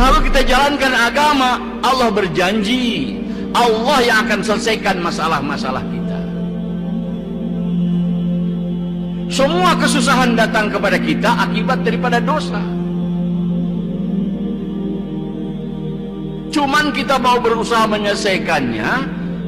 Kalau kita jalankan agama, Allah berjanji Allah yang akan selesaikan masalah-masalah kita. Semua kesusahan datang kepada kita akibat daripada dosa. Cuman kita mau berusaha menyelesaikannya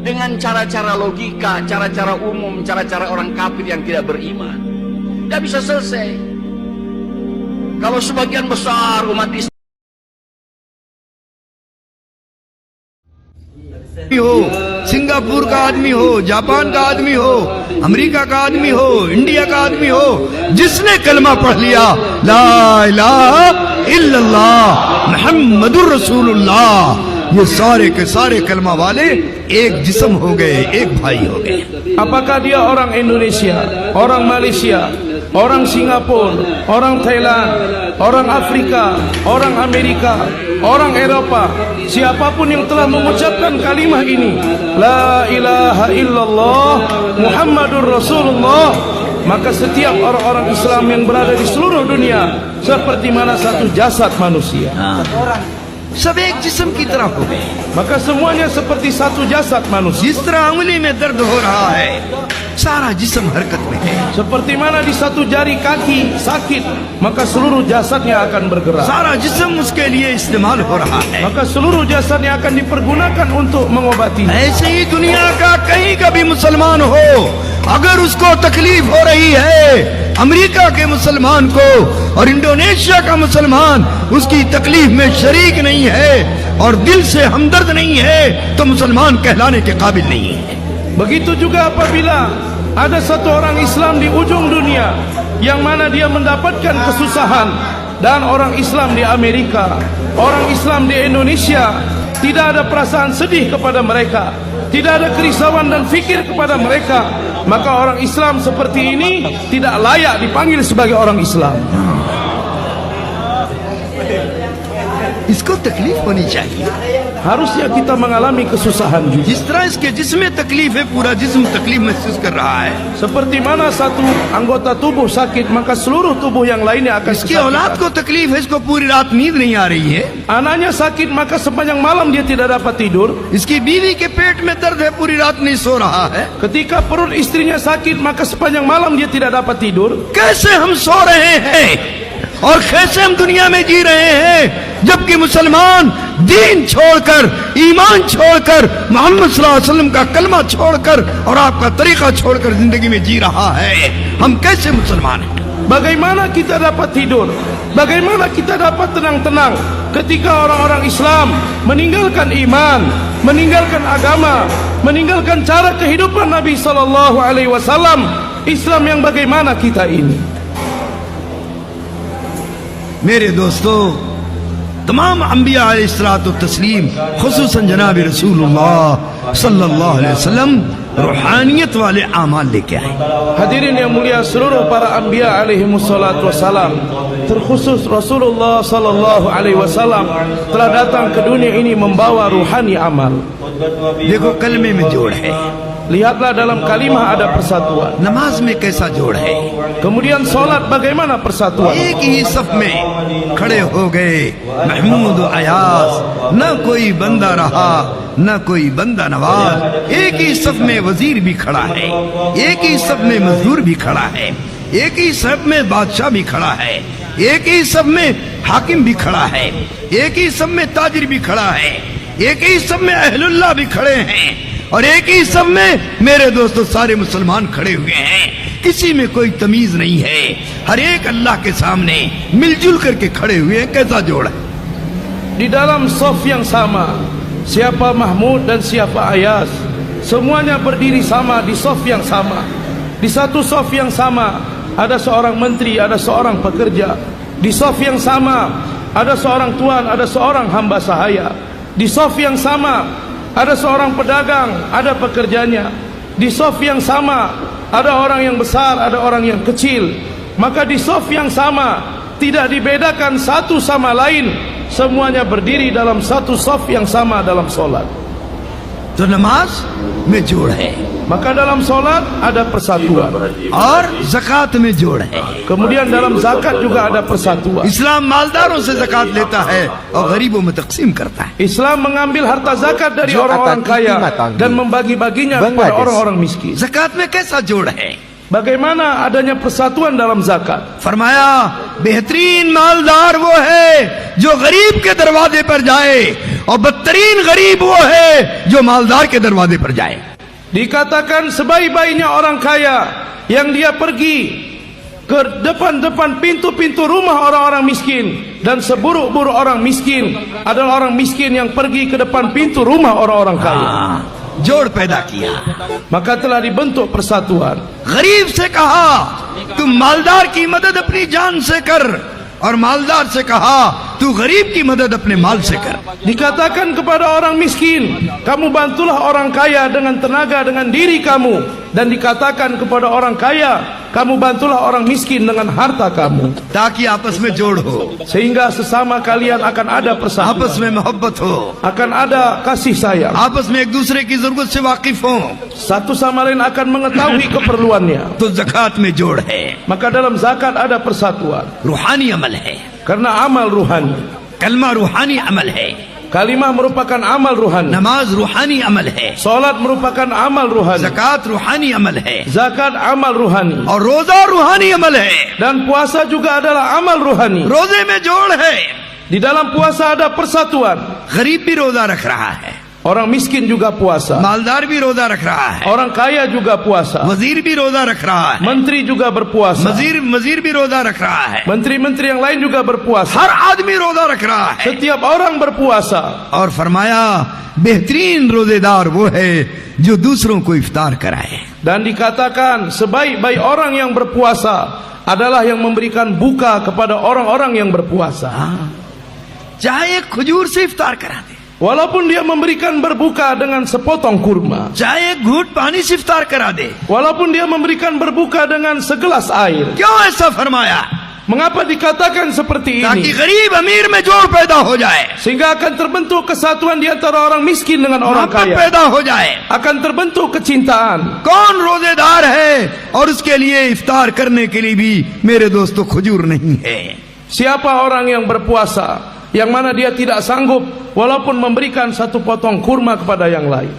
dengan cara-cara logika, cara-cara umum, cara-cara orang kafir yang tidak beriman. Tidak bisa selesai. Kalau sebagian besar umat Islam हो, सिंगापुर का आदमी हो, जापान का आदमी हो, अमेरिका का आदमी हो, इंडिया का आदमी हो, जिसने कलमा पढ़ लिया ला इलाहा इल्लल्लाह मुहम्मदुर रसूलुल्लाह, ये सारे के सारे कलमा वाले एक जिस्म हो गए, एक भाई हो गए। Apakah dia orang Indonesia, orang Malaysia, orang Singapura, orang Thailand, orang Afrika, orang Amerika, orang Eropa, siapapun yang telah mengucapkan kalimah ini, la ilaha illallah Muhammadur Rasulullah, maka setiap orang-orang Islam yang berada di seluruh dunia seperti mana satu jasad manusia. सब एक जिस्म की तरह हो गए, Maka semuanya seperti satu jasad manusia. जिस तरह उंगली में दर्द हो रहा है, सारा जिस्म हरकत में है, Seperti mana di satu jari kaki sakit, maka seluruh jasadnya akan bergerak. सारा जिस्म उसके लिए इस्तेमाल हो रहा है। Maka seluruh jasadnya akan dipergunakan untuk mengobati. ऐसे ही दुनिया का कहीं का भी मुसलमान हो, अगर उसको तकलीफ हो रही है, अमेरिका के मुसलमान को और इंडोनेशिया का मुसलमान उसकी तकलीफ में शरीक नहीं है और दिल से हमदर्द नहीं है, तो मुसलमान कहलाने के काबिल नहीं है। Begitu juga apabila ada satu orang Islam di ujung dunia yang mana dia mendapatkan kesusahan, dan orang Islam di Amerika, orang Islam di Indonesia tidak ada perasaan sedih kepada mereka, tidak ada kerisauan dan fikir kepada mereka, maka orang Islam seperti ini tidak layak dipanggil sebagai orang Islam. इसको तकलीफ होनी चाहिए। Harusnya kita mengalami kesusahan juga. जिस तरह इसके जिस्म में तकलीफ है, पूरा जिस्म तकलीफ महसूस कर रहा है। Seperti mana satu anggota tubuh sakit, maka seluruh tubuh yang lainnya akan इसकी औलाद kesakitan. को तकलीफ है, इसको पूरी रात नींद नहीं आ रही है। Anaknya sakit, maka sepanjang malam dia tidak dapat tidur. इसकी बीवी के पेट में दर्द है, पूरी रात नहीं सो रहा है। Ketika perut istrinya sakit, maka sepanjang malam dia tidak dapat tidur. कैसे हम सो रहे हैं और कैसे हम दुनिया में जी रहे हैं, जबकि मुसलमान दीन छोड़कर, ईमान छोड़कर, मोहम्मद सल्लल्लाहु अलैहि वसल्लम का कलमा छोड़कर और आपका तरीका छोड़कर जिंदगी में जी रहा है। हम कैसे मुसलमान हैं? Bagaimana kita dapat tidur? Bagaimana kita dapat tenang-tenang ketika orang-orang Islam meninggalkan iman, meninggalkan agama, meninggalkan cara kehidupan Nabi sallallahu alaihi wasallam? Islam yang bagaimana kita ini? मेरे दोस्तों, तमाम अंबिया अलैहिस्सलातु तस्लीम, खुसूसन जनाब रसूलुल्लाह सल्लल्लाहु अलैहि वसल्लम रूहानियत वाले आमाल लेके आए। Hadirin yang mulia, seluruh para anbiya alaihi wassalatu wassalam, terkhusus Rasulullah sallallahu alaihi wasallam telah datang ke dunia ini membawa ruhani amal. देखो कलमे में जोड़ है, Lihatlah dalam kalimah ada persatuan. नमाज में कैसा जोड़ है। Kemudian solat bagaimana persatuan? एक ही सफ में खड़े हो गए महमूद अयाज, न कोई बंदा रहा न कोई बंदा नवाज। एक ही सफ में वजीर भी खड़ा है, एक ही सफ में मजदूर भी खड़ा है, एक ही सफ में बादशाह भी खड़ा है, एक ही सफ में हाकिम भी खड़ा है, एक ही सफ में ताजिर भी खड़ा है, एक ही सफ में अहलुल्लाह भी खड़े हैं, और एक ही सब में मेरे दोस्तों सारे मुसलमान खड़े हुए हैं। किसी में कोई तमीज नहीं है, हर एक अल्लाह के सामने मिलजुल करके खड़े हुए हैं। कैसा जोड़ है? Di dalam sof yang sama, siapa Mahmud dan siapa Ayas, semuanya berdiri sama di sof yang sama. Di satu sof yang sama ada seorang menteri, ada seorang pekerja. Di sof yang sama ada seorang tuan, ada seorang hamba sahaya. Di sof yang sama ada seorang pedagang, ada pekerjanya. Di sof yang sama ada orang yang besar, ada orang yang kecil. Maka di sof yang sama tidak dibedakan satu sama lain, semuanya berdiri dalam satu sof yang sama dalam solat. तो नमाज में जोड़ है Maka dalam solat ada persatuan. और ज़कात में जोड़ है। Kemudian dalam zakat juga ada persatuan. इस्लाम मालदारों से ज़कात लेता है और गरीबों में तकसीम करता है। Islam mengambil harta zakat dari orang-orang kaya dan membagi-baginya kepada orang-orang miskin. ज़कात में कैसा जोड़ है? Bagaimana adanya persatuan dalam zakat? फरमाया बेहतरीन मालदार वो है जो गरीब के दरवाजे पर जाए और बदतरीन गरीब वो है जो मालदार के दरवाजे पर जाए। Dikatakan sebaik-baiknya orang kaya yang dia pergi ke depan-depan pintu-pintu rumah orang-orang miskin, dan seburuk-buruk orang miskin adalah orang miskin yang pergi ke depan pintu rumah orang-orang kaya. जोड़ पैदा किया। Maka telah dibentuk persatuan. गरीब से कहा तुम मालदार की मदद अपनी जान से कर, और मालदार से कहा तू गरीब की मदद अपने माल से कर। Dikatakan kepada orang miskin, kamu bantulah orang kaya dengan tenaga, dengan diri kamu. Dan dikatakan kepada orang kaya, kamu bantulah orang miskin dengan harta kamu. ताकि आपस में जोड़ हो, Sehingga sesama kalian akan ada persatuan, आपस में मोहब्बत हो, akan ada kasih sayang, आपस में एक दूसरे की जरूरत से वाकिफ हो। satu sama lain akan mengetahui keperluannya. तो ज़कात में जोड़ है, Maka dalam zakat ada persatuan. रूहानी अमल है, Karena amal ruhani. कलमा रूहानी अमल है, Kalimah merupakan amal ruhani. नमाज रूहानी अमल है, Salat merupakan amal ruhani. ज़कात रूहानी अमल है, Zakat amal ruhani. और रोजा रूहानी अमल है। Dan puasa juga adalah amal ruhani. रोजे में जोड़ है, Di dalam puasa ada persatuan. गरीब भी रोजा रख रहा है, Orang miskin juga puasa. मालदार भी रोजा रख रहा है, Orang kaya juga puasa. वजीर भी रोजा रख रहा है, Menteri juga berpuasa. वजीर भी रोजा रख रहा है, Menteri-menteri yang lain juga berpuasa. हर आदमी रोजा रख रहा है। Setiap orang berpuasa. और फरमाया बेहतरीन रोजेदार वो है जो दूसरों को इफ्तार कराए। Dan dikatakan sebaik-baik orang yang berpuasa adalah yang memberikan buka kepada orang-orang yang berpuasa. चाहे एक खजूर से इफ्तार करा दे, Walaupun dia memberikan berbuka dengan sepotong kurma, चाहे एक घूंट पानी से इफ्तार करा दे, walaupun dia memberikan berbuka dengan segelas air. क्यों ऐसा फरमाया? Mengapa dikatakan seperti ताकि ini? गरीब अमीर में जोड़ पैदा हो जाए, Sehingga akan terbentuk kesatuan di antara orang miskin dengan orang मोहब्बत kaya. पैदा हो जाए। Akan terbentuk kecintaan. कौन रोजेदार है और उसके लिए इफ्तार करने के लिए भी मेरे दोस्तों खजूर नहीं है। Siapa orang yang berpuasa yang mana dia tidak sanggup walaupun memberikan satu potong kurma kepada yang lain?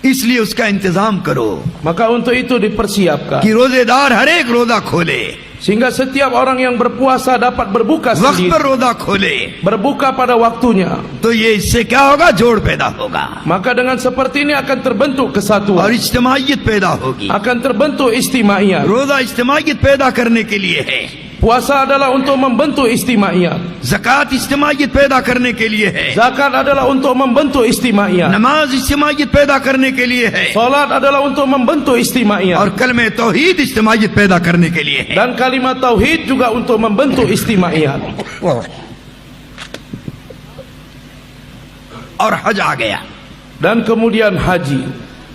इसलिए उसका इंतजाम करो Maka untuk itu dipersiapkan कि रोजेदार हर एक रोजा खोले, sehingga setiap orang yang berpuasa dapat berbuka वक्त पर sendiri, रोजा खोले, berbuka pada waktunya. तो ये इससे क्या होगा? जोड़ पैदा होगा Maka dengan seperti ini akan terbentuk और kesatuan, इज्तिमाइयत पैदा होगी। akan terbentuk istimaiyat. रोजा इज्तिमाइयत पैदा करने के लिए है, Puasa adalah untuk membentuk istimaiyat. ज़कात इज्तिमाइयत पैदा करने के लिए है, Zakat adalah untuk membentuk istimaiyat. नमाज इज्तिमाइयत पैदा करने के लिए है, Salat adalah untuk membentuk istimaiyat. और कलमे तौहीद इज्तिमाइयत पैदा करने के लिए है। Dan kalimat tauhid juga untuk membentuk istimaiyat. और हज आ गया। Dan kemudian haji.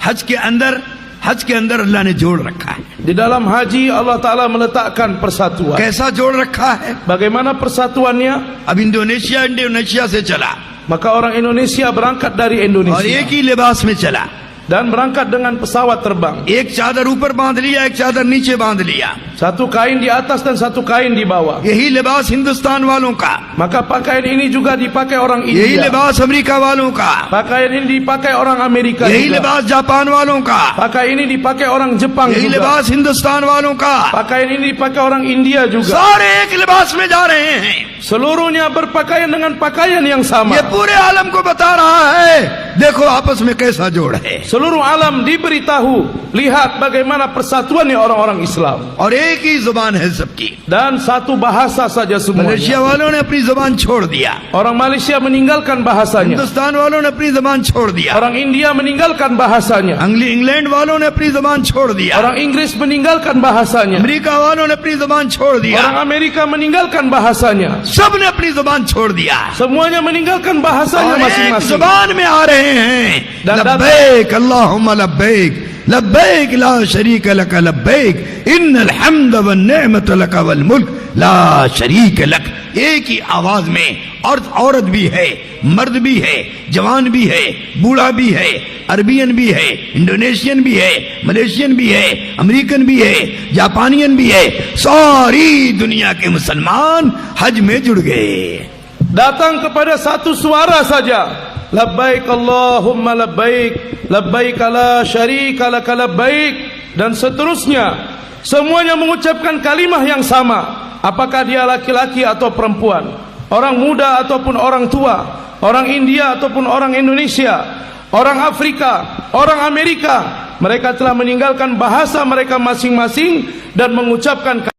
हज के अंदर अल्लाह ने जोड़ रखा है। Di dalam haji Allah Ta'ala meletakkan persatuan. कैसा जोड़ रखा है? Bagaimana persatuannya? अब इंडोनेशिया से चला Maka orang Indonesia berangkat dari और Indonesia एक ही लिबास में चला, dan berangkat dengan pesawat terbang. एक चादर ऊपर बांध लिया, एक चादर नीचे बांध लिया। Satu kain di atas dan satu kain di bawah. यही लिबास हिंदुस्तान वालों का, Maka pakaian ini juga dipakai orang यही India. लिबास अमेरिका वालों का, Pakaian ini dipakai orang Amerika यही juga. लिबास जापान वालों का, Pakaian ini dipakai orang Jepang यही juga. लिबास हिंदुस्तान वालों का। Pakaian ini dipakai orang India juga. सारे एक लिबास में जा रहे हैं। Seluruhnya berpakaian dengan pakaian yang sama. ये पूरे आलम को बता रहा है, देखो आपस में कैसा जोड़ है। Seluruh alam diberitahu, lihat bagaimana persatuannya orang-orang Islam. और एक ही जुबान है सबकी। Dan satu bahasa saja semuanya. Malaysia वालों ने अपनी जुबान छोड़ दिया, Orang Malaysia meninggalkan bahasanya. Hindustan वालों ने अपनी जुबान छोड़ दिया, Orang India meninggalkan bahasanya. England वालों ने अपनी जुबान छोड़ दिया, Orang Inggris meninggalkan bahasanya. America वालों ने अपनी जुबान छोड़ दिया, Orang Amerika meninggalkan bahasanya. सब ने अपनी जुबान छोड़ दिया Semuanya meninggalkan bahasanya और एक masing-masing. जुबान में आ रहे हैं। लब्बैक अल्लाहुम्मा लब्बैक लब्बैक ला शरीक लक लब्बैक इन्नल हम्द वन निअमत लक वल मुल्क ला शरीक लक, एक ही आवाज में औरत भी है, मर्द भी है, जवान भी है, बूढ़ा भी है, अरबियन भी है, इंडोनेशियन भी है, मलेशियन भी है, अमेरिकन भी है, जापानियन भी है, सारी दुनिया के मुसलमान हज में जुड़ गए। Datang kepada satu suara saja. Labbaik Allahumma labbaik, labbaik la syarika lak labbaik, dan seterusnya. Semuanya mengucapkan kalimah yang sama. Apakah dia laki-laki atau perempuan, orang muda ataupun orang tua, orang India ataupun orang Indonesia, orang Afrika, orang Amerika, mereka telah meninggalkan bahasa mereka masing-masing dan mengucapkan